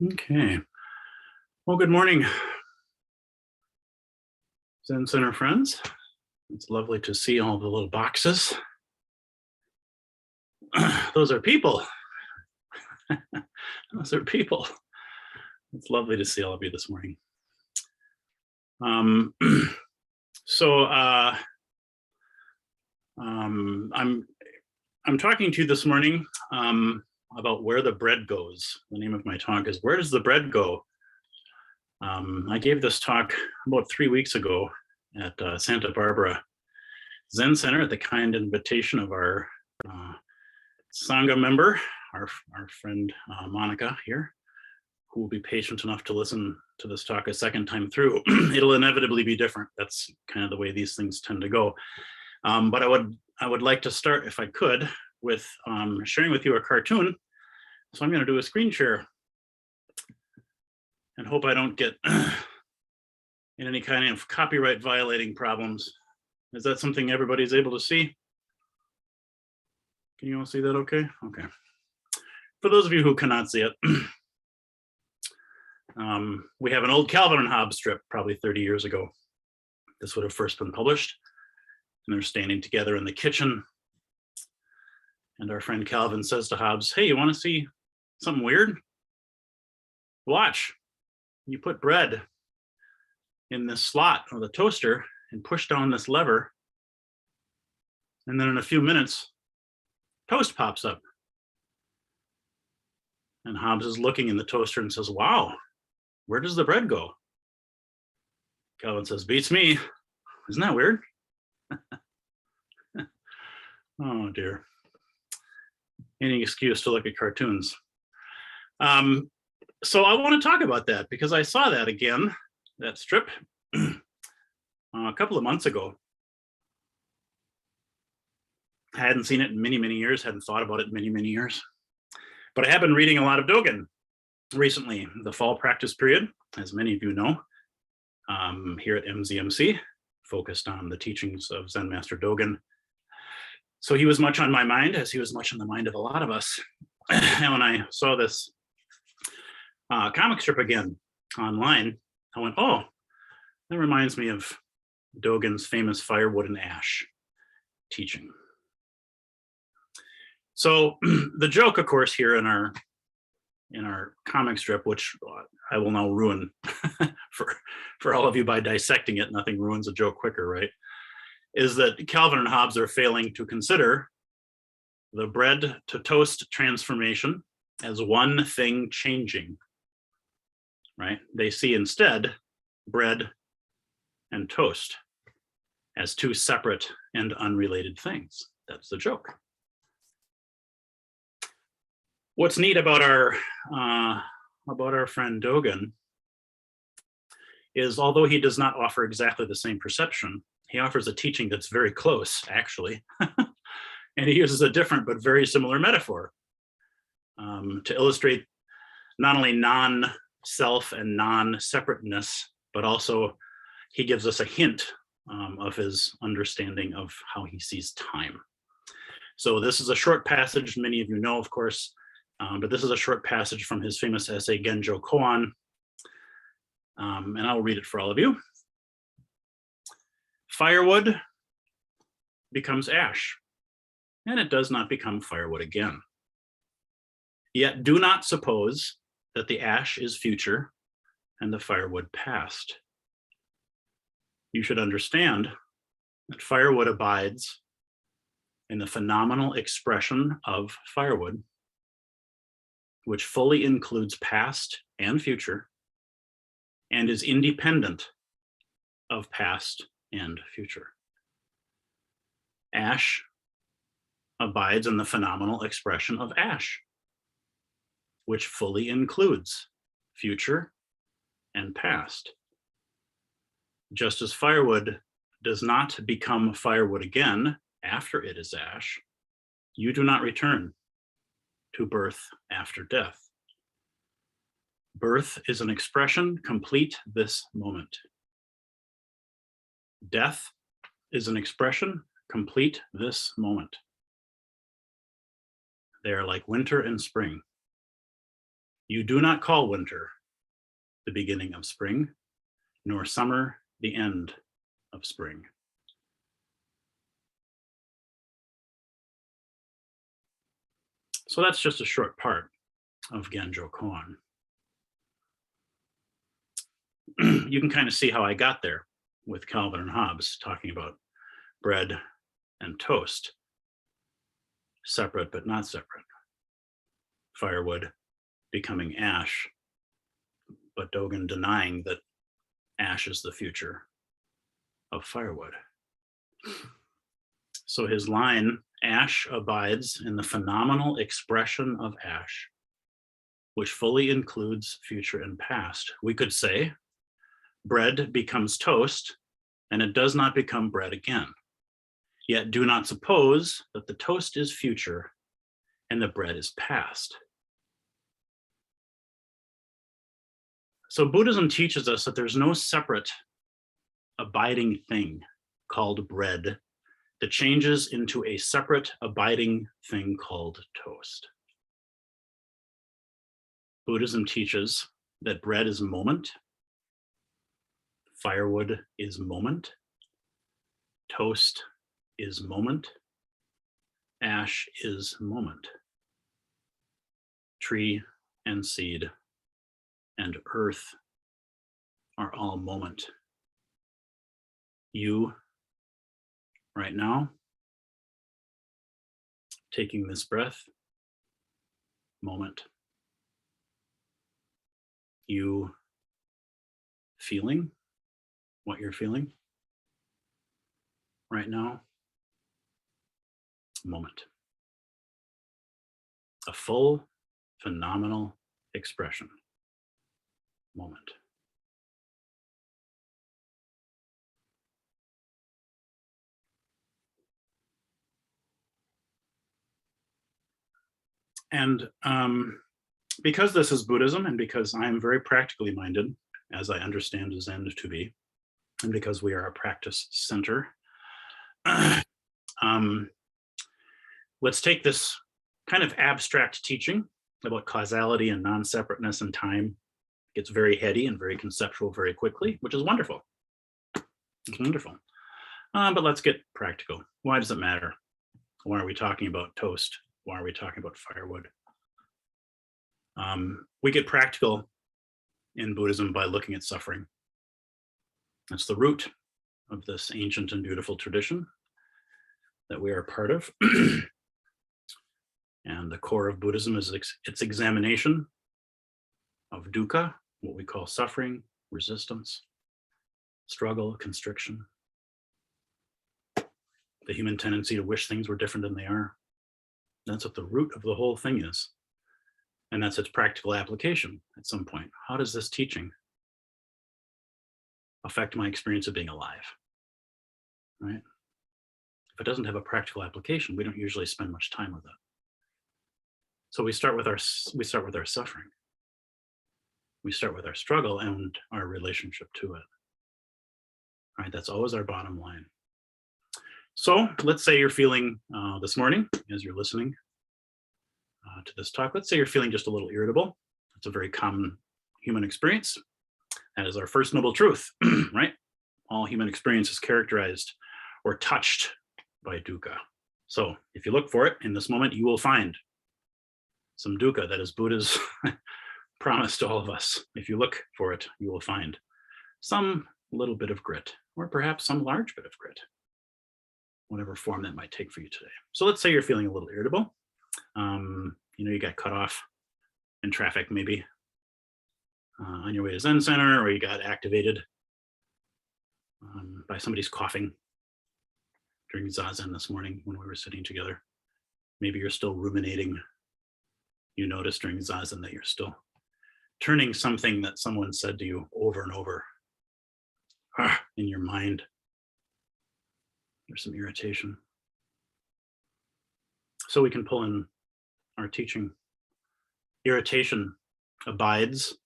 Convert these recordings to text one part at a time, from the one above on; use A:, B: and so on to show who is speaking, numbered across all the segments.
A: Okay. Well, good morning, Zen Center friends. It's lovely to see all the little boxes. Those are people. Those are people. It's lovely to see all of you this morning. Um, so I'm talking to you this morning about where the bread goes. The name of my talk is "Where Does the Bread Go?" I gave this talk about 3 weeks ago at Santa Barbara Zen Center at the kind invitation of our Sangha member, our friend Monica here, who will be patient enough to listen to this talk a second time through. It'll inevitably be different. That's kind of the way these things tend to go. But I would like to start, if I could, with sharing with you a cartoon. So I'm going to do a screen share and hope I don't get in any kind of copyright violating problems. Is that something everybody's able to see? Can you all see that okay? Okay. For those of you who cannot see it, we have an old Calvin and Hobbes strip, probably 30 years ago. This would have first been published. And they're standing together in the kitchen. And our friend Calvin says to Hobbes, "Hey, you want to see something weird? Watch. You put bread in this slot of the toaster and push down this lever. And then in a few minutes, toast pops up." And Hobbes is looking in the toaster and says, "Wow, where does the bread go?" Calvin says, "Beats me. Isn't that weird?" Oh dear. Any excuse to look at cartoons. So I want to talk about that because I saw that again, that strip, a couple of months ago. I hadn't seen it in many, many years, hadn't thought about it in many, many years. But I have been reading a lot of Dogen recently, the fall practice period, as many of you know, here at MZMC, focused on the teachings of Zen Master Dogen. So he was much on my mind, as he was much on the mind of a lot of us. And when I saw this comic strip again online, I went, oh, that reminds me of Dogen's famous firewood and ash teaching. So the joke, of course, here in our comic strip, which I will now ruin for all of you by dissecting it, nothing ruins a joke quicker, right? Is that Calvin and Hobbes are failing to consider the bread to toast transformation as one thing changing, right? They see instead bread and toast as two separate and unrelated things. That's the joke. What's neat about our friend Dogen is, although he does not offer exactly the same perception, he offers a teaching that's very close, actually. And he uses a different but very similar metaphor to illustrate not only non-self and non-separateness, but also he gives us a hint of his understanding of how he sees time. So this is a short passage, many of you know, of course, but this is a short passage from his famous essay, Genjo Koan, and I'll read it for all of you. Firewood becomes ash, and it does not become firewood again. Yet do not suppose that the ash is future and the firewood past. You should understand that firewood abides in the phenomenal expression of firewood, which fully includes past and future, and is independent of past and future. Ash abides in the phenomenal expression of ash, which fully includes future and past. Just as firewood does not become firewood again after it is ash, you do not return to birth after death. Birth is an expression complete this moment. Death is an expression complete this moment. They are like winter and spring. You do not call winter the beginning of spring, nor summer the end of spring. So that's just a short part of Genjo Koan. You can kind of see how I got there with Calvin and Hobbes talking about bread and toast, separate but not separate. Firewood becoming ash, but Dogen denying that ash is the future of firewood. So his line, ash abides in the phenomenal expression of ash, which fully includes future and past. We could say, bread becomes toast, and it does not become bread again. Yet do not suppose that the toast is future and the bread is past. So Buddhism teaches us that there's no separate abiding thing called bread that changes into a separate abiding thing called toast. Buddhism teaches that bread is moment, firewood is moment, toast is moment, ash is moment, tree and seed and earth are all moment. You, right now, taking this breath, moment. You feeling what you're feeling right now, moment. A full, phenomenal expression, moment. And because this is Buddhism, and because I am very practically minded, as I understand Zen to be, and because we are a practice center, let's take this kind of abstract teaching about causality and non-separateness and time. It gets very heady and very conceptual very quickly, which is wonderful. It's wonderful. But let's get practical. Why does it matter? Why are we talking about toast? Why are we talking about firewood? We get practical in Buddhism by looking at suffering. That's the root of this ancient and beautiful tradition that we are part of. And the core of Buddhism is its examination of dukkha, what we call suffering, resistance, struggle, constriction, the human tendency to wish things were different than they are. That's what the root of the whole thing is. And that's its practical application at some point. How does this teaching affect my experience of being alive? Right? If it doesn't have a practical application, we don't usually spend much time with it. So we start with our suffering. We start with our struggle and our relationship to it. All right, that's always our bottom line. So let's say you're feeling this morning, as you're listening to this talk, let's say you're feeling just a little irritable. It's a very common human experience. That is our first noble truth, right? All human experience is characterized or touched by dukkha. So if you look for it in this moment, you will find some dukkha. That is Buddha's promise to all of us. If you look for it, you will find some little bit of grit, or perhaps some large bit of grit, whatever form that might take for you today. So let's say you're feeling a little irritable. You got cut off in traffic, maybe on your way to Zen Center, or you got activated by somebody's coughing during Zazen this morning when we were sitting together. Maybe you're still ruminating. You notice during Zazen that you're still turning something that someone said to you over and over in your mind. There's some irritation. So we can pull in our teaching. Irritation abides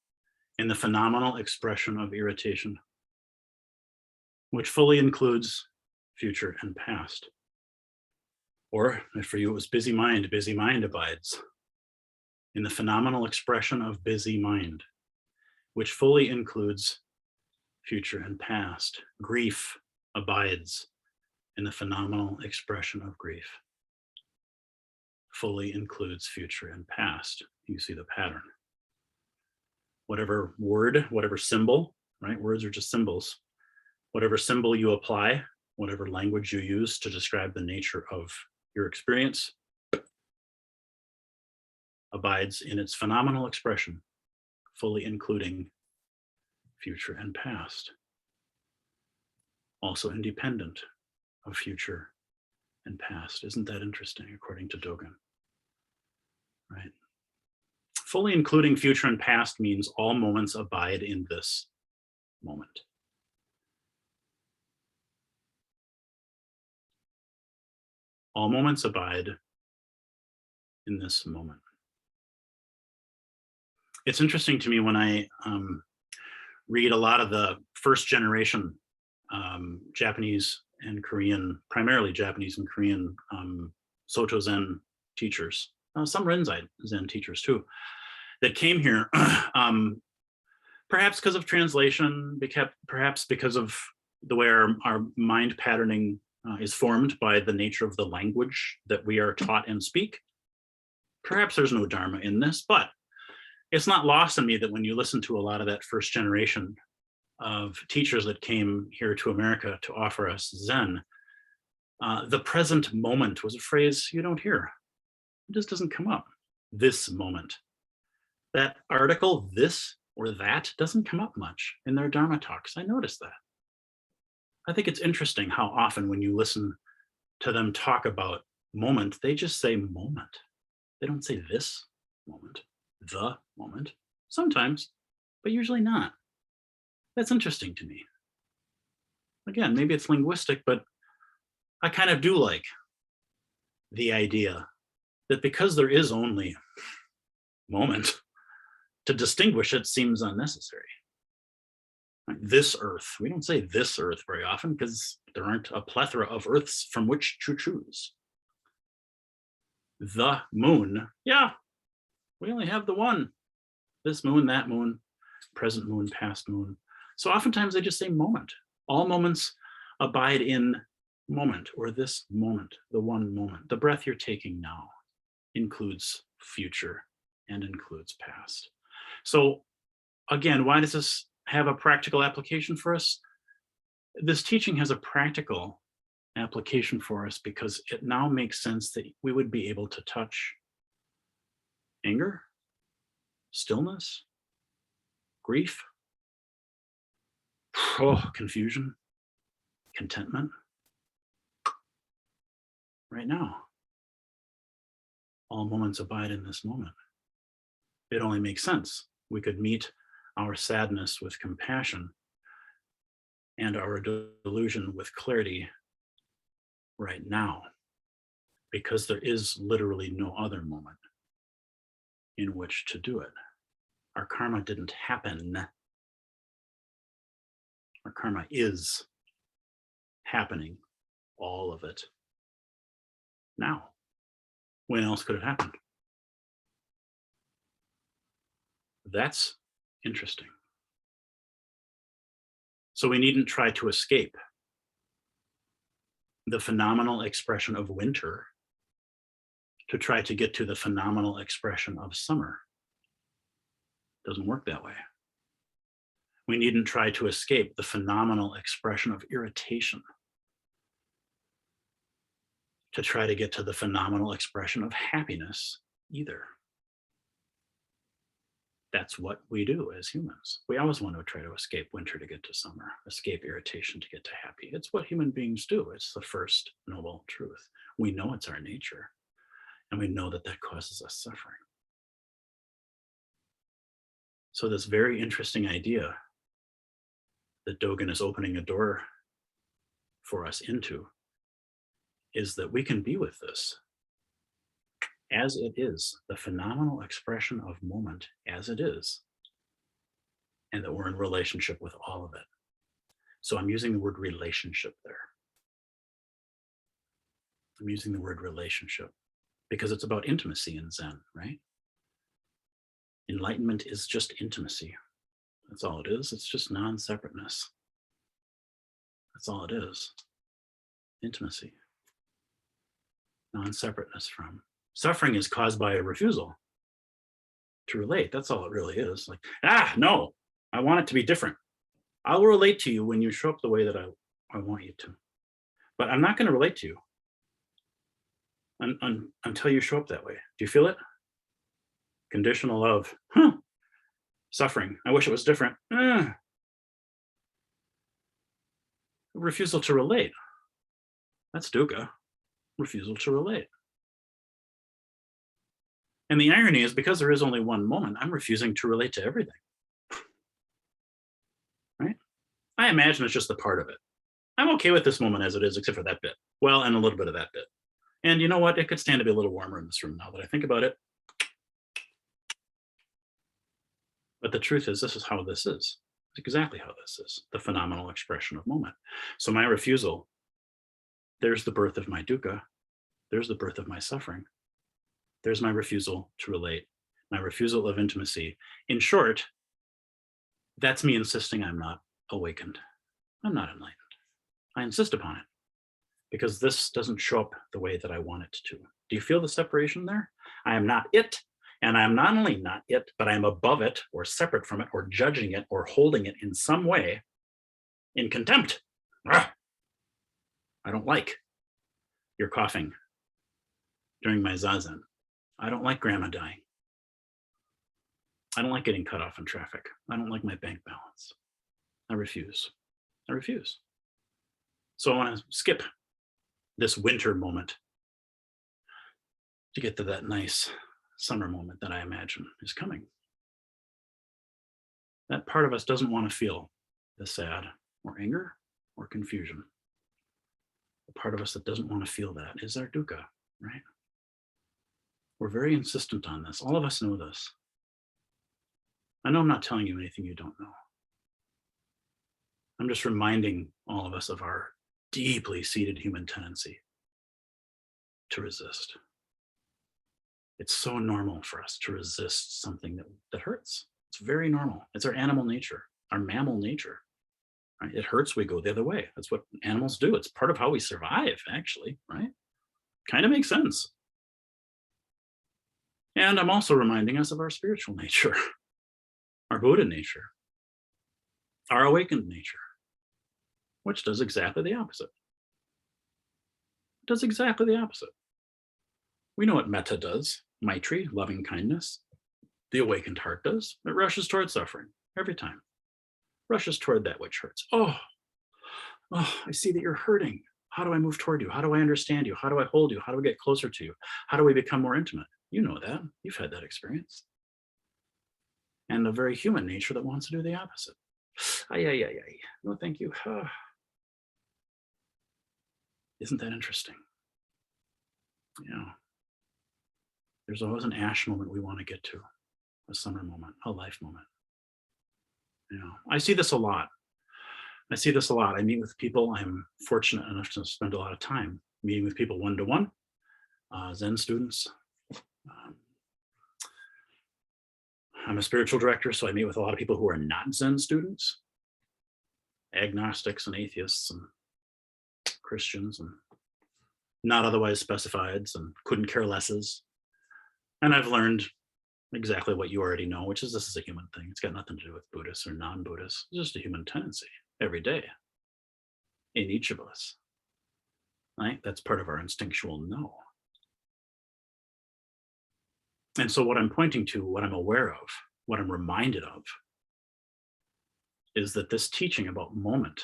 A: in the phenomenal expression of irritation, which fully includes future and past. Or if for you it was busy mind abides in the phenomenal expression of busy mind, which fully includes future and past. Grief abides in the phenomenal expression of grief, fully includes future and past. You see the pattern. Whatever word, whatever symbol, right? Words are just symbols. Whatever symbol you apply, whatever language you use to describe the nature of your experience, abides in its phenomenal expression, fully including future and past. Also independent of future and past. Isn't that interesting, according to Dogen? Right? Fully including future and past means all moments abide in this moment. All moments abide in this moment. It's interesting to me when I read a lot of the first generation Japanese and Korean, primarily Japanese and Korean Soto Zen teachers, some Rinzai Zen teachers too, that came here, perhaps because of translation, perhaps because of the way our mind patterning is formed by the nature of the language that we are taught and speak. Perhaps there's no Dharma in this, but it's not lost on me that when you listen to a lot of that first generation of teachers that came here to America to offer us Zen, the present moment was a phrase you don't hear. It just doesn't come up. This moment. That article, this or that, doesn't come up much in their Dharma talks. I noticed that. I think it's interesting how often when you listen to them talk about moment, they just say moment. They don't say this moment, the moment, sometimes, but usually not. That's interesting to me. Again, maybe it's linguistic, but I kind of do like the idea that because there is only moment, to distinguish it seems unnecessary. Like this earth, we don't say this earth very often because there aren't a plethora of earths from which to choose. The moon, yeah, we only have the one. This moon, that moon, present moon, past moon. So oftentimes they just say moment. All moments abide in moment, or this moment, the one moment. The breath you're taking now includes future and includes past. So again, why does this have a practical application for us? This teaching has a practical application for us because it now makes sense that we would be able to touch anger, stillness, grief, confusion, contentment right now. All moments abide in this moment. It only makes sense. We could meet our sadness with compassion and our delusion with clarity right now, because there is literally no other moment in which to do it. Our karma didn't happen. Our karma is happening, all of it, now. When else could it happen? That's interesting. So we needn't try to escape the phenomenal expression of winter to try to get to the phenomenal expression of summer. It doesn't work that way. We needn't try to escape the phenomenal expression of irritation to try to get to the phenomenal expression of happiness either. That's what we do as humans. We always want to try to escape winter to get to summer, escape irritation to get to happy. It's what human beings do. It's the first noble truth. We know it's our nature, and we know that that causes us suffering. So this very interesting idea that Dogen is opening a door for us into is that we can be with this as it is, the phenomenal expression of moment as it is, and that we're in relationship with all of it. So I'm using the word relationship there. I'm using the word relationship because it's about intimacy in Zen, right? Enlightenment is just intimacy. That's all it is. It's just non-separateness. That's all it is. Intimacy. Non-separateness from. Suffering is caused by a refusal to relate. That's all it really is. Like, no, I want it to be different. I'll relate to you when you show up the way that I want you to. But I'm not going to relate to you until you show up that way. Do you feel it? Conditional love. Suffering. I wish it was different. Refusal to relate. That's dukkha. Refusal to relate. And the irony is, because there is only one moment, I'm refusing to relate to everything. Right? I imagine it's just a part of it. I'm okay with this moment as it is, except for that bit. Well, and a little bit of that bit. And you know what? It could stand to be a little warmer in this room now that I think about it. But the truth is, this is how this is. It's exactly how this is. The phenomenal expression of moment. So my refusal, there's the birth of my dukkha. There's the birth of my suffering. There's my refusal to relate, my refusal of intimacy. In short, that's me insisting I'm not awakened. I'm not enlightened. I insist upon it because this doesn't show up the way that I want it to. Do you feel the separation there? I am not it, and I am not only not it, but I am above it or separate from it or judging it or holding it in some way in contempt. I don't like your coughing during my zazen. I don't like grandma dying. I don't like getting cut off in traffic. I don't like my bank balance. I refuse. I refuse. So I want to skip this winter moment to get to that nice summer moment that I imagine is coming. That part of us doesn't want to feel the sad or anger or confusion. The part of us that doesn't want to feel that is our dukkha, right? We're very insistent on this. All of us know this. I know I'm not telling you anything you don't know. I'm just reminding all of us of our deeply seated human tendency to resist. It's so normal for us to resist something that hurts. It's very normal. It's our animal nature, our mammal nature. Right? It hurts, we go the other way. That's what animals do. It's part of how we survive, actually, right? Kind of makes sense. And I'm also reminding us of our spiritual nature, our Buddha nature, our awakened nature, which does exactly the opposite. It does exactly the opposite. We know what metta does, maitri, loving kindness. The awakened heart does. It rushes toward suffering every time. Rushes toward that which hurts. Oh, I see that you're hurting. How do I move toward you? How do I understand you? How do I hold you? How do I get closer to you? How do we become more intimate? You know that. You've had that experience. And a very human nature that wants to do the opposite. No, thank you. Isn't that interesting? Yeah. There's always an ash moment we want to get to, a summer moment, a life moment. I see this a lot. I meet with people. I'm fortunate enough to spend a lot of time meeting with people one-to-one, Zen students. I'm a spiritual director, so I meet with a lot of people who are not Zen students, agnostics and atheists and Christians and not otherwise specifieds and couldn't care lesses. And I've learned exactly what you already know, which is this is a human thing. It's got nothing to do with Buddhists or non-Buddhists. It's just a human tendency every day in each of us. Right? That's part of our instinctual no. And so what I'm pointing to, what I'm aware of, what I'm reminded of, is that this teaching about moment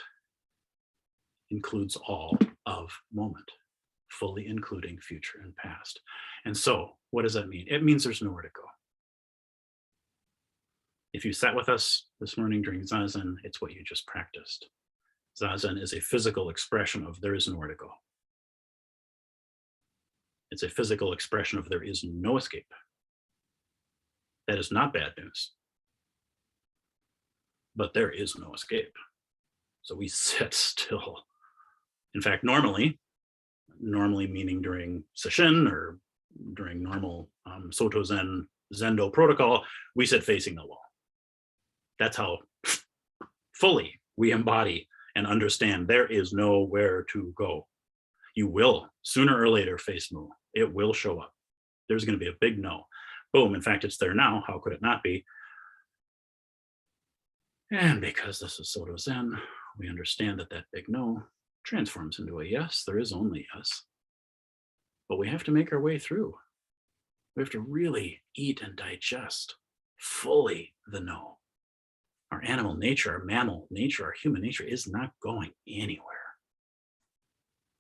A: includes all of moment, fully including future and past. And so what does that mean? It means there's nowhere to go. If you sat with us this morning during Zazen, it's what you just practiced. Zazen is a physical expression of there is nowhere to go. It's a physical expression of there is no escape. That is not bad news. But there is no escape. So we sit still. In fact, normally meaning during sesshin or during normal Soto Zen Zendo protocol, we sit facing the wall. That's how fully we embody and understand there is nowhere to go. You will sooner or later face Mu. It will show up. There's going to be a big no. Boom. In fact, it's there now. How could it not be? And because this is Soto Zen, we understand that that big no transforms into a yes. There is only yes. But we have to make our way through. We have to really eat and digest fully the no. Our animal nature, our mammal nature, our human nature is not going anywhere.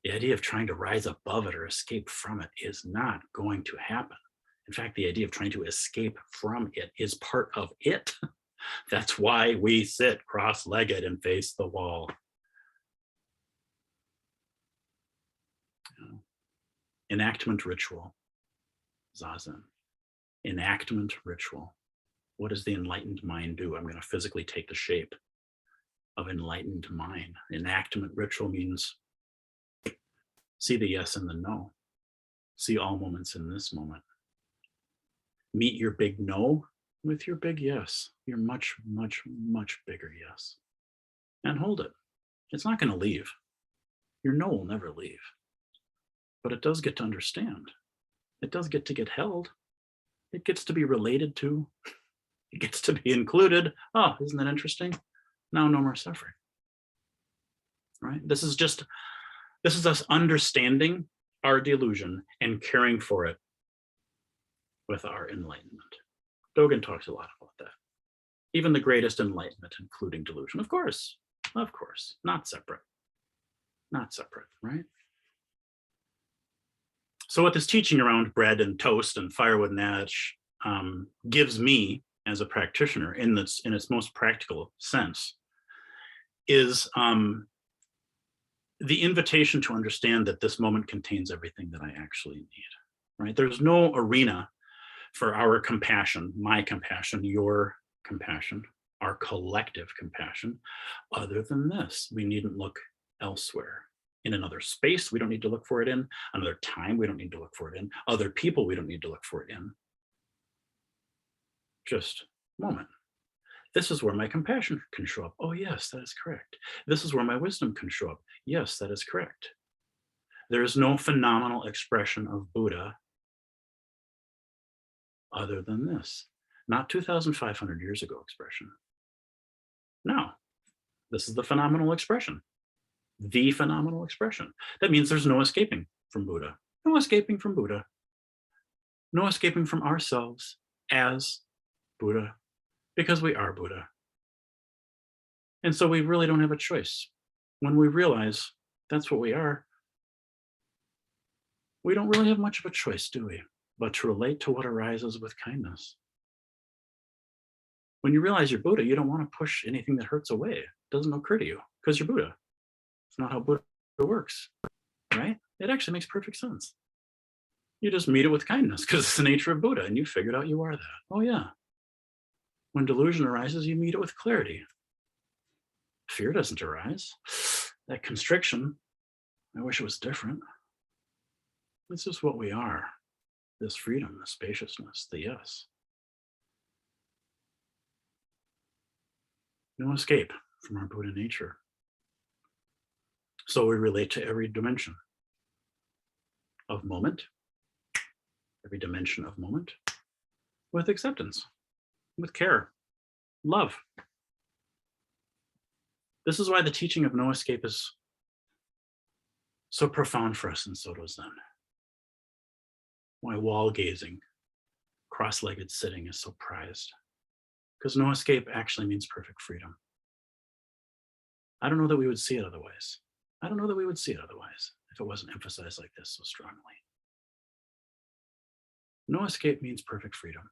A: The idea of trying to rise above it or escape from it is not going to happen. In fact, the idea of trying to escape from it is part of it. That's why we sit cross-legged and face the wall. Enactment ritual, Zazen. Enactment ritual. What does the enlightened mind do? I'm going to physically take the shape of enlightened mind. Enactment ritual means see the yes and the no. See all moments in this moment. Meet your big no with your big yes, your much, much, much bigger yes. And hold it. It's not going to leave. Your no will never leave. But it does get to understand. It does get to get held. It gets to be related to. It gets to be included. Oh, isn't that interesting? Now no more suffering. Right? This is us understanding our delusion and caring for it with our enlightenment. Dogen talks a lot about that. Even the greatest enlightenment, including delusion. Of course, not separate. Not separate, right? So what this teaching around bread and toast and firewood and ash gives me as a practitioner in its most practical sense is the invitation to understand that this moment contains everything that I actually need, right? There's no arena for our compassion, my compassion, your compassion, our collective compassion, other than this. We needn't look elsewhere. In another space, we don't need to look for it in. Another time, we don't need to look for it in. Other people, we don't need to look for it in. Just moment. This is where my compassion can show up. Oh, yes, that is correct. This is where my wisdom can show up. Yes, that is correct. There is no phenomenal expression of Buddha other than this. Not 2,500 years ago expression. No, this is the phenomenal expression. The phenomenal expression. That means there's no escaping from Buddha. No escaping from Buddha. No escaping from ourselves as Buddha, because we are Buddha. And so we really don't have a choice. When we realize that's what we are, we don't really have much of a choice, do we? But to relate to what arises with kindness. When you realize you're Buddha, you don't want to push anything that hurts away. It doesn't occur to you because you're Buddha. It's not how Buddha works, right? It actually makes perfect sense. You just meet it with kindness because it's the nature of Buddha and you figured out you are that. Oh yeah. When delusion arises, you meet it with clarity. Fear doesn't arise. That constriction, I wish it was different. This is what we are. This freedom, the spaciousness, the yes. No escape from our Buddha nature. So we relate to every dimension of moment, every dimension of moment, with acceptance, with care, love. This is why the teaching of no escape is so profound for us in Soto Zen. Why wall gazing, cross-legged sitting is so prized. Because no escape actually means perfect freedom. I don't know that we would see it otherwise. I don't know that we would see it otherwise if it wasn't emphasized like this so strongly. No escape means perfect freedom.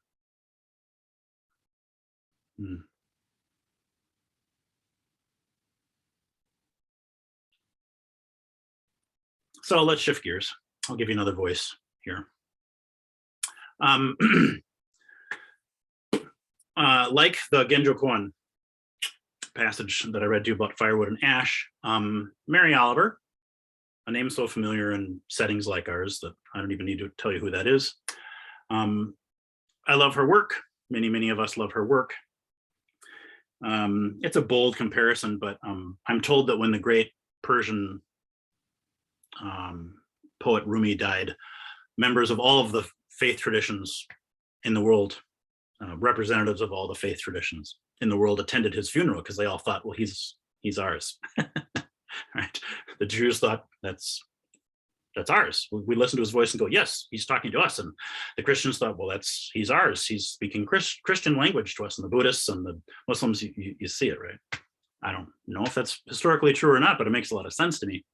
A: So let's shift gears. I'll give you another voice here. Like the Genjo Koan passage that I read to you about firewood and ash, Mary Oliver, a name so familiar in settings like ours that I don't even need to tell you who that is, I love her work. Many of us love her work. It's a bold comparison, but I'm told that when the great Persian poet Rumi died, members of all of the faith traditions in the world, representatives of all the faith traditions in the world, attended his funeral because they all thought, well, he's ours. Right? The Jews thought that's ours. We listen to his voice and go, yes, he's talking to us. And the Christians thought, well, he's ours. He's speaking Christian language to us. And the Buddhists and the Muslims, you see it, right? I don't know if that's historically true or not, but it makes a lot of sense to me.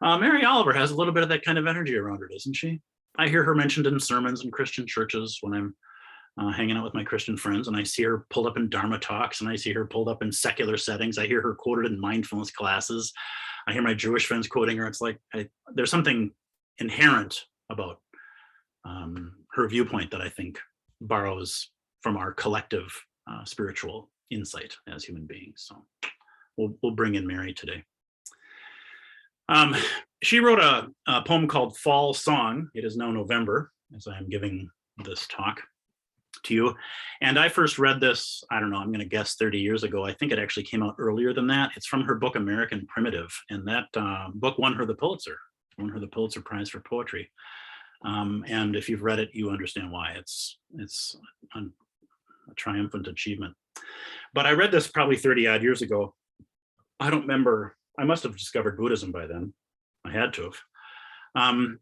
A: Mary Oliver has a little bit of that kind of energy around her, doesn't she? I hear her mentioned in sermons in Christian churches when I'm hanging out with my Christian friends, and I see her pulled up in Dharma talks, and I see her pulled up in secular settings. I hear her quoted in mindfulness classes. I hear my Jewish friends quoting her. It's like there's something inherent about her viewpoint that I think borrows from our collective spiritual insight as human beings. So we'll bring in Mary today. She wrote a poem called Fall Song. It is now November as I am giving this talk to you. And I first read this, I don't know, I'm going to guess 30 years ago. I think it actually came out earlier than that. It's from her book, American Primitive. And that book won her the Pulitzer Prize for Poetry. And if you've read it, you understand why. It's a triumphant achievement. But I read this probably 30 odd years ago. I don't remember. I must have discovered Buddhism by then. I had to have.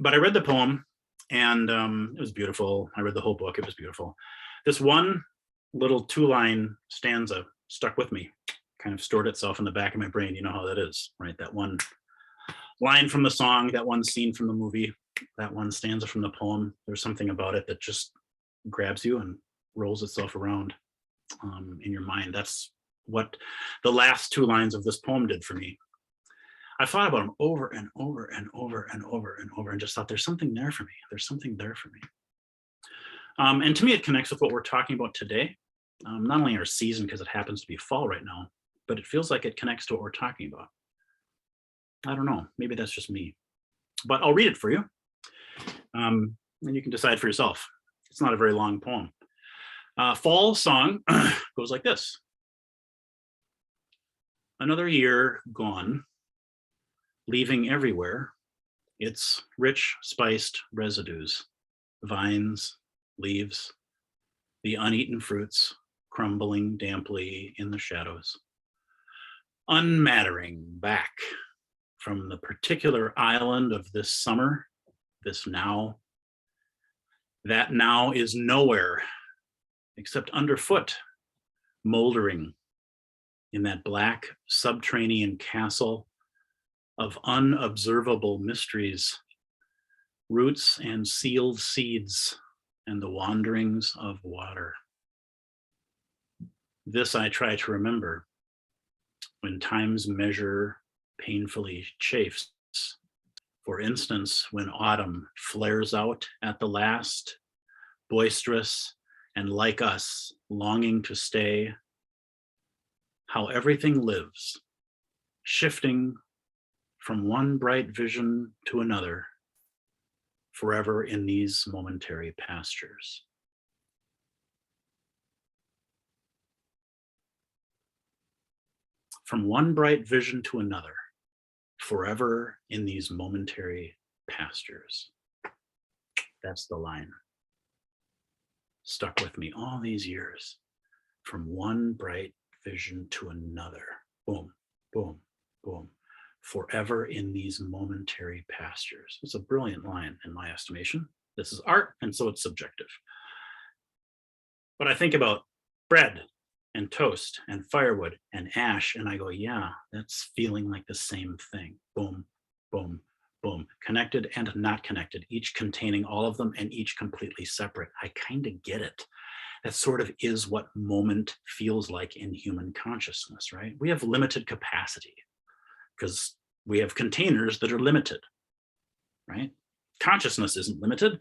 A: But I read the poem, and it was beautiful. I read the whole book. It was beautiful. This one little 2-line stanza stuck with me, kind of stored itself in the back of my brain. You know how that is, right? That one line from the song, that one scene from the movie, that one stanza from the poem. There's something about it that just grabs you and rolls itself around in your mind. That's what the last 2 lines of this poem did for me. I thought about them over and over and over and over and over and just thought there's something there for me. There's something there for me. And to me, it connects with what we're talking about today. Not only our season, because it happens to be fall right now, but it feels like it connects to what we're talking about. I don't know. Maybe that's just me. But I'll read it for you. And you can decide for yourself. It's not a very long poem. Fall Song goes like this. Another year gone, leaving everywhere its rich, spiced residues, vines, leaves, the uneaten fruits crumbling damply in the shadows, unmattering back from the particular island of this summer, this now. That now is nowhere except underfoot, moldering in that black subterranean castle of unobservable mysteries, roots and sealed seeds, and the wanderings of water. This I try to remember when time's measure painfully chafes. For instance, when autumn flares out at the last, boisterous and like us, longing to stay, how everything lives, shifting from one bright vision to another, forever in these momentary pastures. From one bright vision to another, forever in these momentary pastures. That's the line. Stuck with me all these years. From one bright vision to another. Boom, boom, boom. Forever in these momentary pastures. It's a brilliant line in my estimation. This is art, and so it's subjective. But I think about bread and toast and firewood and ash, and I go, yeah, that's feeling like the same thing. Boom, boom, boom. Connected and not connected, each containing all of them and each completely separate. I kind of get it. That sort of is what moment feels like in human consciousness, right? We have limited capacity because we have containers that are limited, right? Consciousness isn't limited,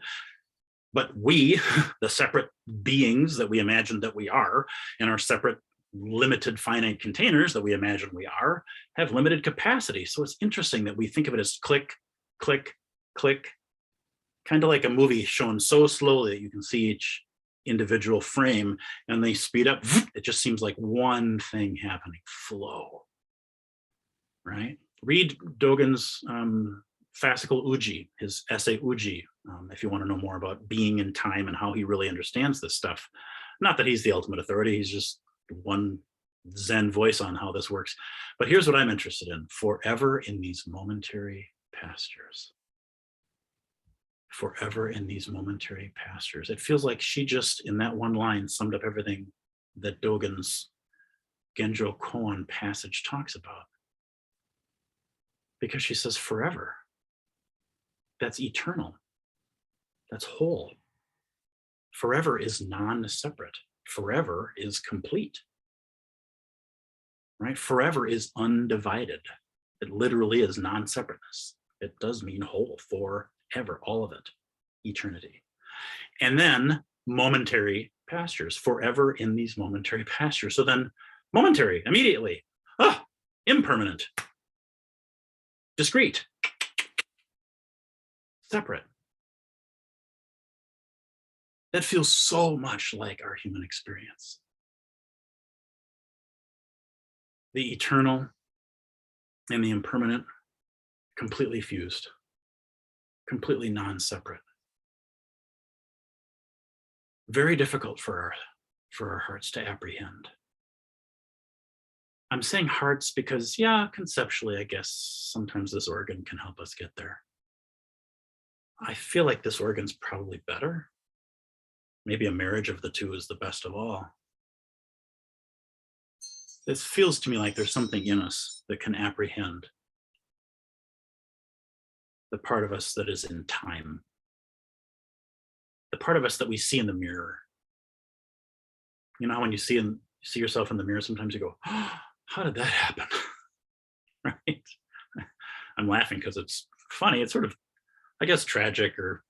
A: but we, the separate beings that we imagine that we are, in our separate limited finite containers that we imagine we are, have limited capacity. So it's interesting that we think of it as click, click, click, kind of like a movie shown so slowly that you can see individual frame and they speed up, it just seems like one thing happening, flow, right? Read Dogen's fascicle Uji, his essay Uji, if you want to know more about being in time and how he really understands this stuff. Not that he's the ultimate authority, he's just one Zen voice on how this works. But here's what I'm interested in: forever in these momentary pastures. Forever in these momentary pastures. It feels like she just, in that one line, summed up everything that Dogen's Genjo Koan passage talks about. Because she says forever. That's eternal. That's whole. Forever is non-separate. Forever is complete. Right? Forever is undivided. It literally is non-separateness. It does mean whole, forever, all of it, eternity. And then momentary pastures, forever in these momentary pastures. So then momentary, immediately, impermanent, discrete, separate. That feels so much like our human experience. The eternal and the impermanent, completely fused, completely non-separate. Very difficult for our hearts to apprehend. I'm saying hearts because, yeah, conceptually, I guess sometimes this organ can help us get there. I feel like this organ's probably better. Maybe a marriage of the two is the best of all. It feels to me like there's something in us that can apprehend the part of us that is in time, the part of us that we see in the mirror. You know how when you see yourself in the mirror, sometimes you go, oh, how did that happen? Right? I'm laughing because it's funny. It's sort of, I guess, tragic or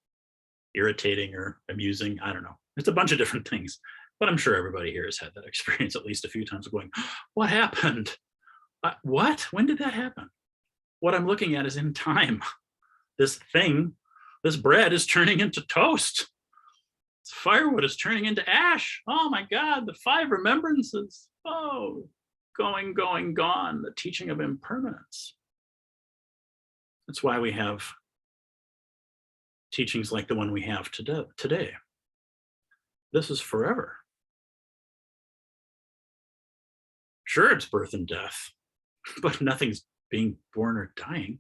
A: irritating or amusing. I don't know. It's a bunch of different things. But I'm sure everybody here has had that experience at least a few times, going, what happened? What? When did that happen? What I'm looking at is in time. This thing, this bread is turning into toast. This firewood is turning into ash. Oh my God, the 5 remembrances. Oh, going, gone. The teaching of impermanence. That's why we have teachings like the one we have today. This is forever. Sure, it's birth and death, but nothing's being born or dying.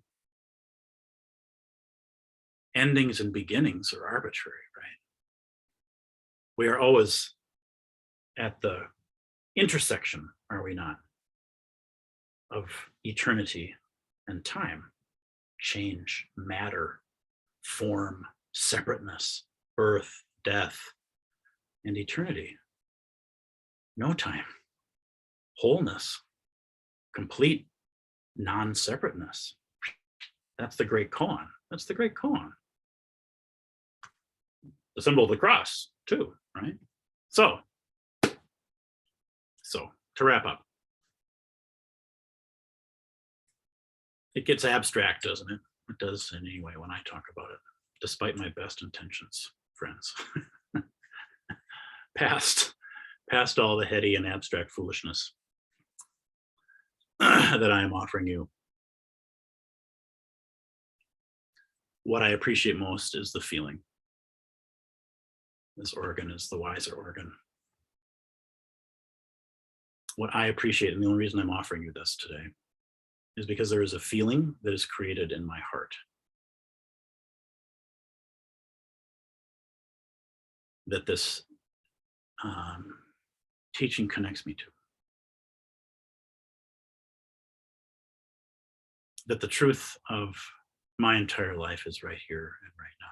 A: Endings and beginnings are arbitrary, right? We are always at the intersection, are we not, of eternity and time, change, matter, form, separateness, birth, death, and eternity. No time. Wholeness, complete non-separateness. That's the great koan. That's the great koan. The symbol of the cross, too, right? So to wrap up, it gets abstract, doesn't it? It does in any way when I talk about it, despite my best intentions, friends. Past all the heady and abstract foolishness that I am offering you. What I appreciate most is the feeling. This organ is the wiser organ. What I appreciate, and the only reason I'm offering you this today, is because there is a feeling that is created in my heart that this teaching connects me to. That the truth of my entire life is right here and right now.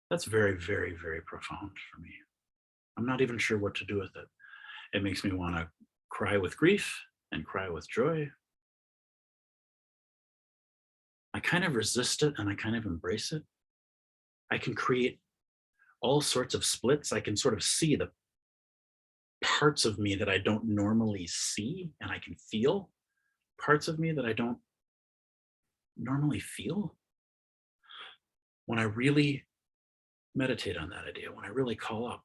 A: That's very, very, very profound for me. I'm not even sure what to do with it. It makes me want to cry with grief and cry with joy. I kind of resist it and I kind of embrace it. I can create all sorts of splits. I can sort of see the parts of me that I don't normally see, and I can feel parts of me that I don't normally feel. When I really meditate on that idea, when I really call up,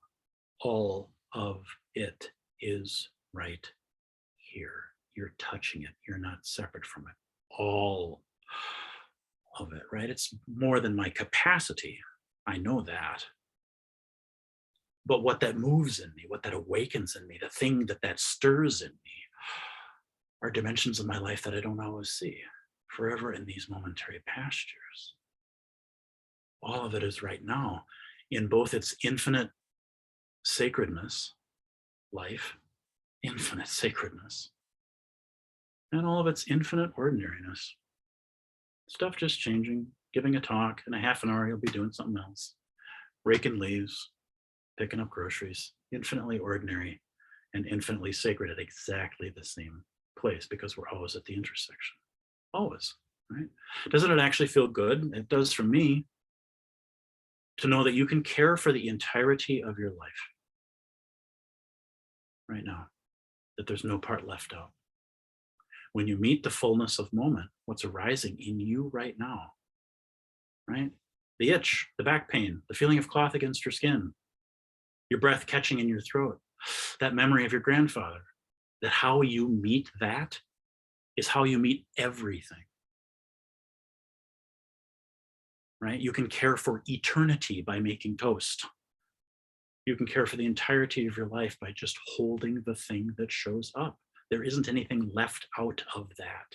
A: all of it is right here. You're touching it. You're not separate from it. All of it, right? It's more than my capacity. I know that. But what that moves in me, what that awakens in me, the thing that stirs in me, are dimensions of my life that I don't always see, forever in these momentary pastures. All of it is right now, in both its infinite sacredness, life, infinite sacredness, and all of its infinite ordinariness. Stuff just changing, giving a talk, in a half an hour, you'll be doing something else, raking leaves, picking up groceries, infinitely ordinary and infinitely sacred at exactly the same place, because we're always at the intersection. Always, right? Doesn't it actually feel good? It does for me, to know that you can care for the entirety of your life right now, that there's no part left out. When you meet the fullness of moment, what's arising in you right now, right? The itch, the back pain, the feeling of cloth against your skin, your breath catching in your throat, that memory of your grandfather, that how you meet that is how you meet everything, right? You can care for eternity by making toast. You can care for the entirety of your life by just holding the thing that shows up. There isn't anything left out of that.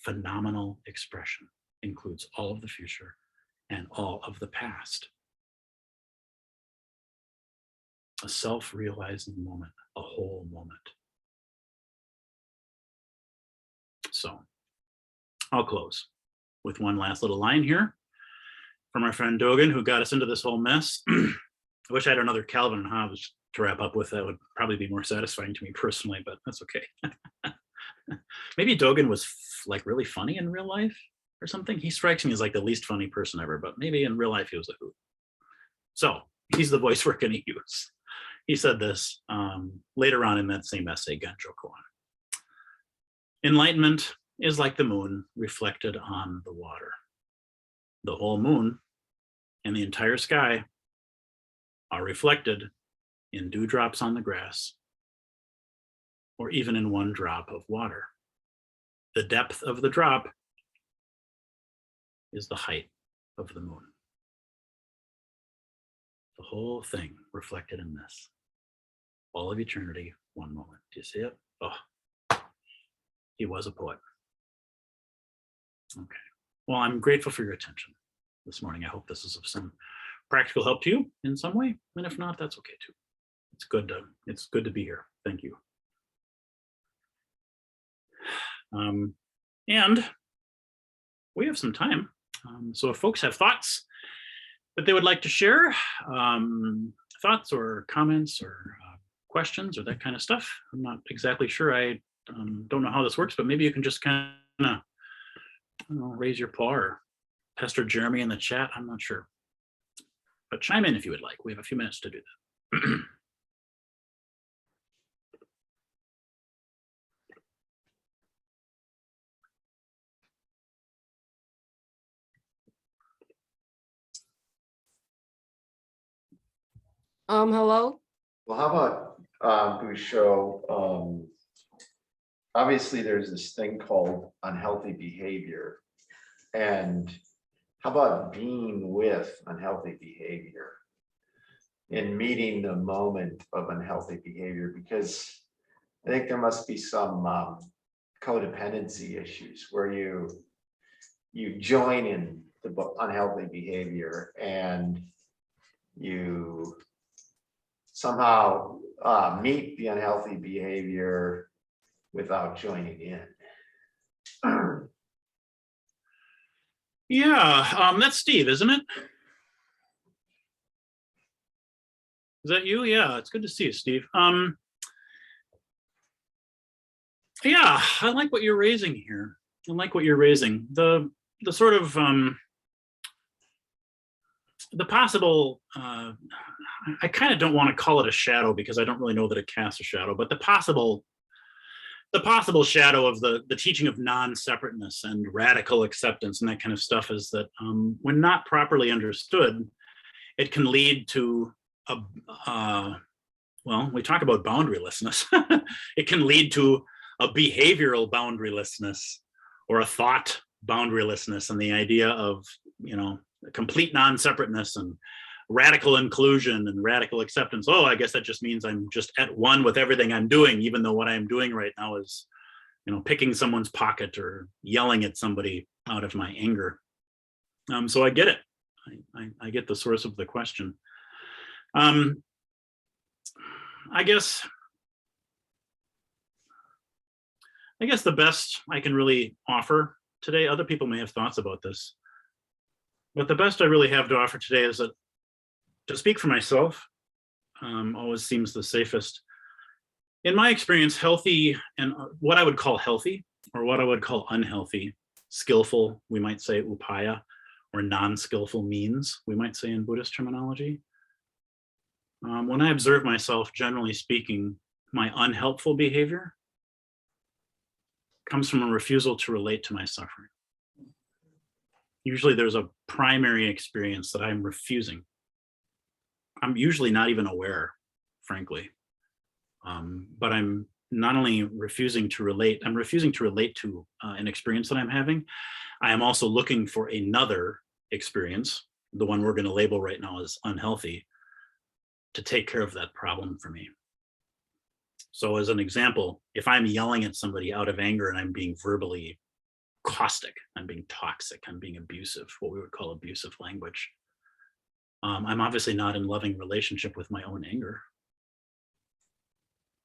A: Phenomenal expression includes all of the future and all of the past. A self-realizing moment, a whole moment. So I'll close with one last little line here from our friend Dogen, who got us into this whole mess. I wish I had another Calvin and Hobbes to wrap up with. That would probably be more satisfying to me personally, but that's okay. Maybe Dogen was like really funny in real life or something. He strikes me as like the least funny person ever, but maybe in real life he was a hoot. So he's the voice we're going to use. He said this later on in that same essay, Genjo Koan. Enlightenment is like the moon reflected on the water. The whole moon and the entire sky are reflected in dewdrops on the grass, or even in one drop of water. The depth of the drop is the height of the moon. The whole thing reflected in this. All of eternity, one moment. Do you see it? Oh, he was a poet. Okay. Well, I'm grateful for your attention this morning. I hope this is of some practical help to you in some way. And if not, that's okay too. It's good to be here. Thank you. And we have some time. So if folks have thoughts that they would like to share, thoughts or comments or questions or that kind of stuff, I'm not exactly sure. I don't know how this works, but maybe you can just kind of raise your paw or pester Jeremy in the chat. I'm not sure. But chime in if you would like. We have a few minutes to do that.
B: Hello.
C: Well, how about Bussho? Obviously, there's this thing called unhealthy behavior, and how about being with unhealthy behavior and meeting the moment of unhealthy behavior? Because I think there must be some codependency issues where you join in the unhealthy behavior and you somehow meet the unhealthy behavior without joining in.
A: Yeah, that's Steve, isn't it? Is that you? Yeah, it's good to see you, Steve. Yeah, I like what you're raising here. I like what you're raising. The sort of the possible. I kind of don't want to call it a shadow because I don't really know that it casts a shadow, but the possible shadow of the teaching of non-separateness and radical acceptance and that kind of stuff is that when not properly understood, it can lead to well, we talk about boundarylessness. It can lead to a behavioral boundarylessness or a thought boundarylessness, and the idea of, complete non-separateness and radical inclusion and radical acceptance. Oh, I guess that just means I'm just at one with everything I'm doing, even though what I'm doing right now is, picking someone's pocket or yelling at somebody out of my anger. So I get it. I get the source of the question. I guess the best I can really offer today, other people may have thoughts about this, but the best I really have to offer today is that to speak for myself always seems the safest. In my experience, healthy and what I would call healthy or what I would call unhealthy, skillful, we might say upaya, or non-skillful means, we might say in Buddhist terminology. When I observe myself, generally speaking, my unhelpful behavior comes from a refusal to relate to my suffering. Usually there's a primary experience that I'm refusing. I'm usually not even aware, frankly. But I'm not only refusing to relate, I'm refusing to relate to an experience that I'm having. I am also looking for another experience, the one we're going to label right now as unhealthy, to take care of that problem for me. So as an example, if I'm yelling at somebody out of anger and I'm being verbally caustic, I'm being toxic, I'm being abusive, what we would call abusive language, I'm obviously not in loving relationship with my own anger.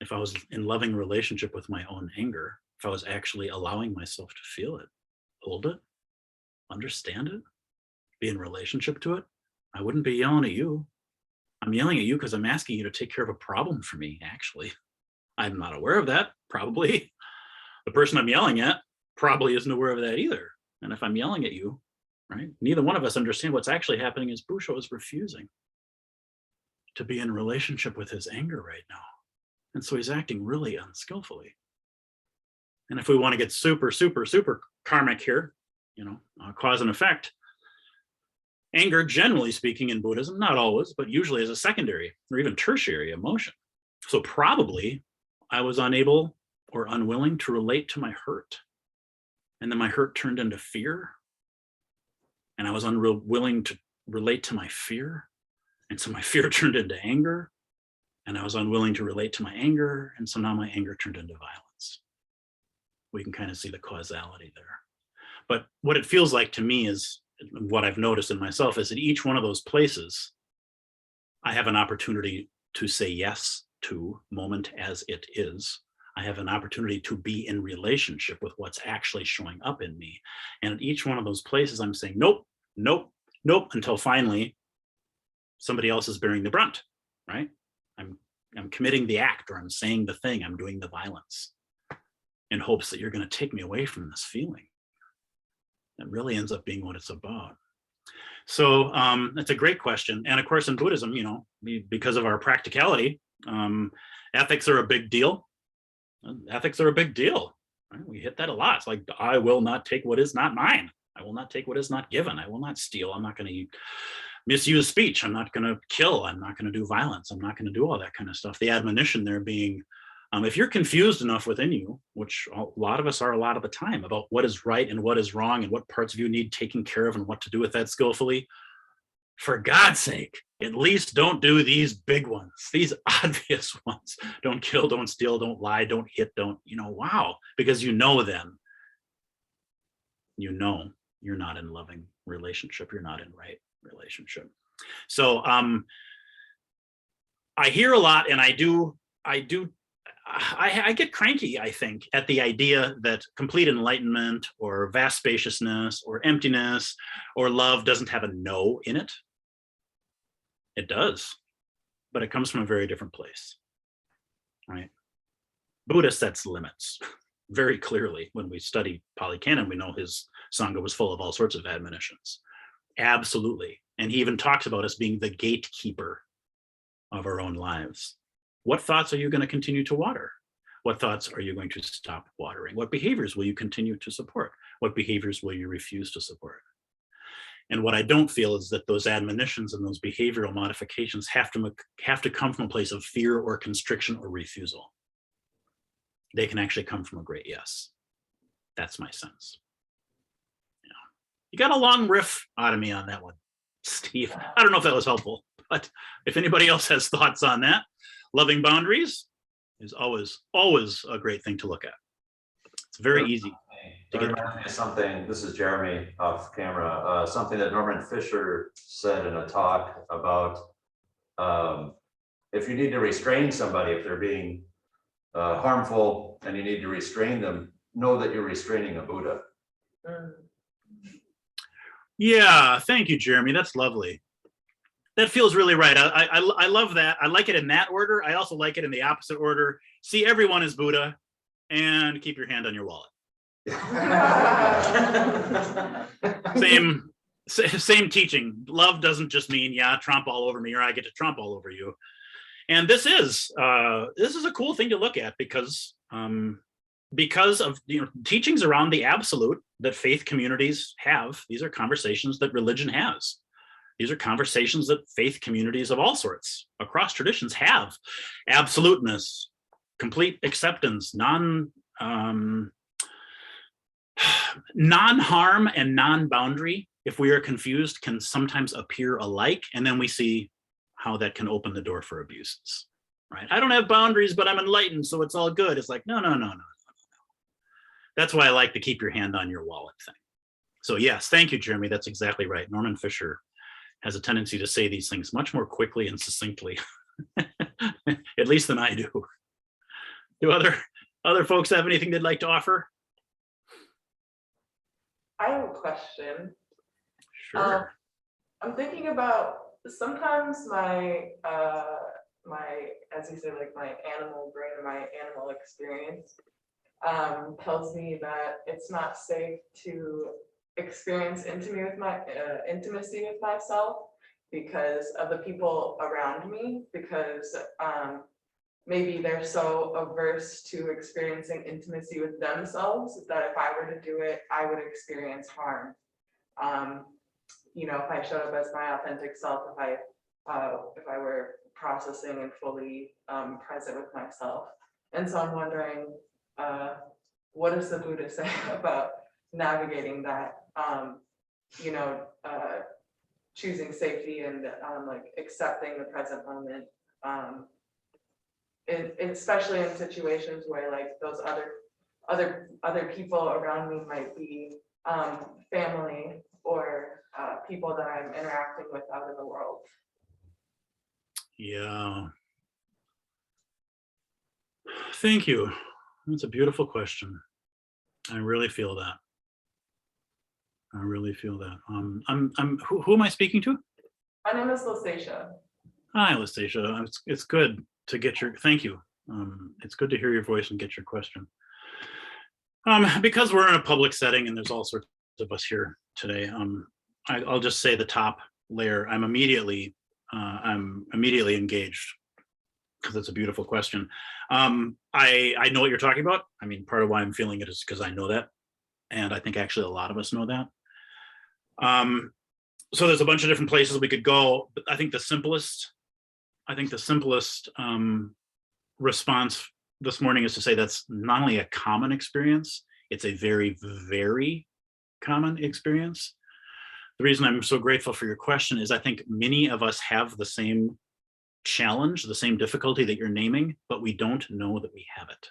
A: If I was in loving relationship with my own anger, if I was actually allowing myself to feel it, hold it, understand it, be in relationship to it, I wouldn't be yelling at you. I'm yelling at you because I'm asking you to take care of a problem for me, actually. I'm not aware of that, probably. The person I'm yelling at probably isn't aware of that either. And if I'm yelling at you, right, neither one of us understand what's actually happening is Bussho is refusing to be in relationship with his anger right now. And so he's acting really unskillfully. And if we want to get super, super, super karmic here, cause and effect, anger, generally speaking in Buddhism, not always, but usually is a secondary or even tertiary emotion. So probably I was unable or unwilling to relate to my hurt. And then my hurt turned into fear. And I was unwilling to relate to my fear. And so my fear turned into anger. And I was unwilling to relate to my anger. And so now my anger turned into violence. We can kind of see the causality there. But what it feels like to me is, what I've noticed in myself is that each one of those places, I have an opportunity to say yes to moment as it is. I have an opportunity to be in relationship with what's actually showing up in me. And at each one of those places, I'm saying, nope, nope, nope, until finally somebody else is bearing the brunt, right? I'm committing the act, or I'm saying the thing, I'm doing the violence in hopes that you're going to take me away from this feeling. That really ends up being what it's about. So that's a great question. And of course, in Buddhism, because of our practicality, ethics are a big deal. Ethics are a big deal. Right? We hit that a lot. It's like, I will not take what is not mine. I will not take what is not given. I will not steal. I'm not going to misuse speech. I'm not going to kill. I'm not going to do violence. I'm not going to do all that kind of stuff. The admonition there being, if you're confused enough within you, which a lot of us are a lot of the time, about what is right and what is wrong and what parts of you need taken care of and what to do with that skillfully, for God's sake, at least don't do these big ones, these obvious ones. Don't kill, don't steal, don't lie, don't hit, don't, wow. Because then, you're not in loving relationship. You're not in right relationship. So I hear a lot, and I get cranky, I think, at the idea that complete enlightenment or vast spaciousness or emptiness or love doesn't have a no in it. It does, but it comes from a very different place, right? Buddha sets limits very clearly. When we study Pali Canon, we know his Sangha was full of all sorts of admonitions. Absolutely. And he even talks about us being the gatekeeper of our own lives. What thoughts are you going to continue to water? What thoughts are you going to stop watering? What behaviors will you continue to support? What behaviors will you refuse to support? And what I don't feel is that those admonitions and those behavioral modifications have to come from a place of fear or constriction or refusal. They can actually come from a great yes. That's my sense. Yeah. You got a long riff out of me on that one, Steve. I don't know if that was helpful, but if anybody else has thoughts on that, loving boundaries is always a great thing to look at. It's very easy.
B: It reminds me of something, this is Jeremy off camera, something that Norman Fisher said in a talk about if you need to restrain somebody, if they're being harmful and you need to restrain them, know that you're restraining a Buddha.
A: Yeah, thank you, Jeremy. That's lovely. That feels really right. I love that. I like it in that order. I also like it in the opposite order. See everyone as Buddha and keep your hand on your wallet. Same teaching. Love doesn't just mean, yeah, tromp all over me or I get to tromp all over you. And this is a cool thing to look at because of teachings around the absolute that faith communities have. These are conversations that religion has. These are conversations that faith communities of all sorts across traditions have. Absoluteness, complete acceptance, non-harm and non-boundary, if we are confused, can sometimes appear alike. And then we see how that can open the door for abuses, right? I don't have boundaries, but I'm enlightened, so it's all good. It's like, no. That's why I like to keep your hand on your wallet thing. So yes, thank you, Jeremy. That's exactly right. Norman Fisher has a tendency to say these things much more quickly and succinctly, at least than I do. Do other folks have anything they'd like to offer?
D: I have a question.
A: Sure.
D: I'm thinking about sometimes my as you say, like my animal brain or my animal experience tells me that it's not safe to experience intimacy with myself because of the people around me, because maybe they're so averse to experiencing intimacy with themselves that if I were to do it, I would experience harm. If I showed up as my authentic self, if I were processing and fully present with myself. And so I'm wondering, what does the Buddha say about navigating that? Choosing safety and like accepting the present moment. Especially in situations where like those other people around me might be family or people that I'm interacting with out in the world.
A: Yeah. Thank you. That's a beautiful question. I really feel that. Who am I speaking to?
D: My name is Lusatia.
A: Hi, Lusatia. It's good to get thank you. It's good to hear your voice and get your question. Because we're in a public setting and there's all sorts of us here today, I'll just say the top layer. I'm immediately engaged because it's a beautiful question. I know what you're talking about. I mean, part of why I'm feeling it is because I know that. And I think actually a lot of us know that. So there's a bunch of different places we could go, but I think the simplest response this morning is to say that's not only a common experience, it's a very, very common experience. The reason I'm so grateful for your question is I think many of us have the same challenge, the same difficulty that you're naming, but we don't know that we have it.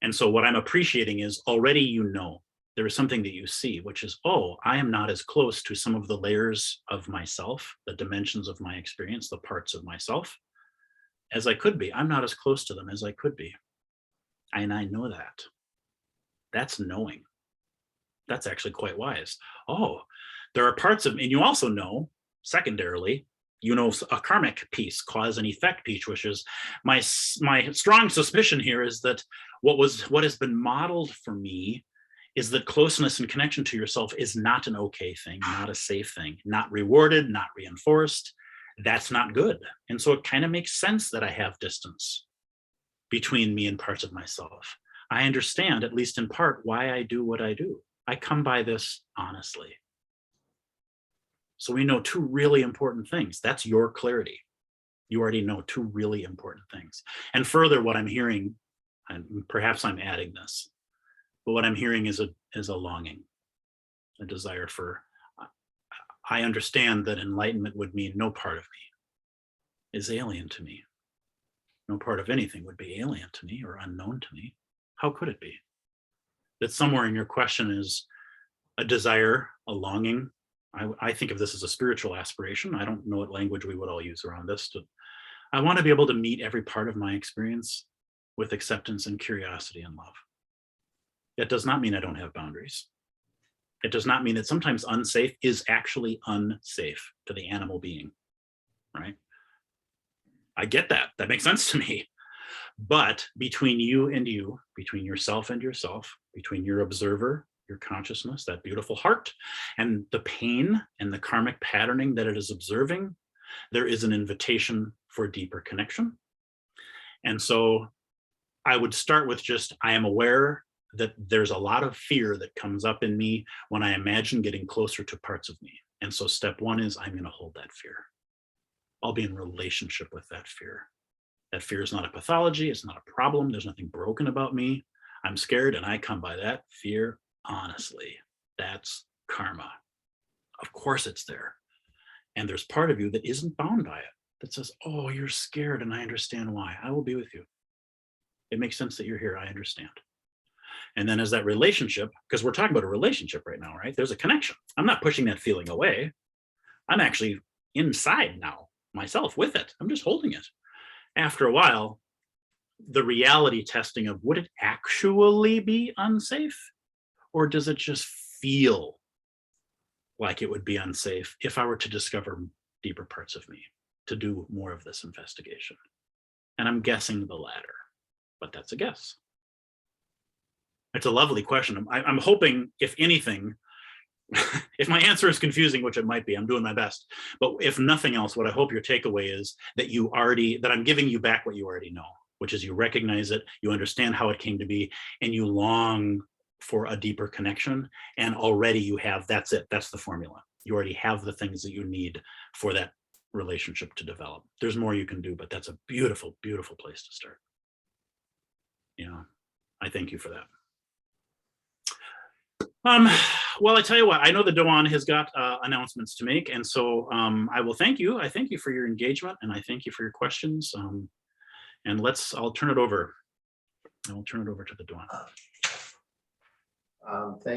A: And so what I'm appreciating is already there is something that you see, which is, oh, I am not as close to some of the layers of myself, the dimensions of my experience, the parts of myself, as I could be. I'm not as close to them as I could be. And I know that. That's knowing. That's actually quite wise. Oh, there are parts of me, and you also know, secondarily, a karmic piece, cause and effect piece, which is my strong suspicion here is that what has been modeled for me is that closeness and connection to yourself is not an okay thing, not a safe thing, not rewarded, not reinforced. That's not good. And so it kind of makes sense that I have distance between me and parts of myself. I understand, at least in part, why I do what I do. I come by this honestly. So we know two really important things. That's your clarity. You already know two really important things. And further, what I'm hearing, and perhaps I'm adding this, but what I'm hearing is a longing, a desire for, I understand that enlightenment would mean no part of me is alien to me. No part of anything would be alien to me or unknown to me. How could it be? That somewhere in your question is a desire, a longing. I think of this as a spiritual aspiration. I don't know what language we would all use around this. I want to be able to meet every part of my experience with acceptance and curiosity and love. That does not mean I don't have boundaries. It does not mean that sometimes unsafe is actually unsafe to the animal being, right? I get that. That makes sense to me. But between you and you, between yourself and yourself, between your observer, your consciousness, that beautiful heart, and the pain and the karmic patterning that it is observing, there is an invitation for deeper connection. And so I would start with just, I am aware that there's a lot of fear that comes up in me when I imagine getting closer to parts of me. And so step one is I'm going to hold that fear. I'll be in relationship with that fear. That fear is not a pathology. It's not a problem. There's nothing broken about me. I'm scared and I come by that fear honestly. That's karma. Of course it's there. And there's part of you that isn't bound by it, that says, oh, you're scared and I understand why. I will be with you. It makes sense that you're here. I understand. And then as that relationship, because we're talking about a relationship right now, right? There's a connection. I'm not pushing that feeling away. I'm actually inside now myself with it. I'm just holding it. After a while, the reality testing of would it actually be unsafe? Or does it just feel like it would be unsafe if I were to discover deeper parts of me, to do more of this investigation? And I'm guessing the latter, but that's a guess. It's a lovely question. I'm hoping, if anything, if my answer is confusing, which it might be, I'm doing my best. But if nothing else, what I hope your takeaway is that that I'm giving you back what you already know, which is you recognize it, you understand how it came to be, and you long for a deeper connection. And already you have, that's it, that's the formula. You already have the things that you need for that relationship to develop. There's more you can do, but that's a beautiful, beautiful place to start. I thank you for that. Well, I tell you what, I know that Doan has got announcements to make, and so I will thank you. I thank you for your engagement, and I thank you for your questions. And I'll turn it over. I will turn it over to the Doan.
C: Thank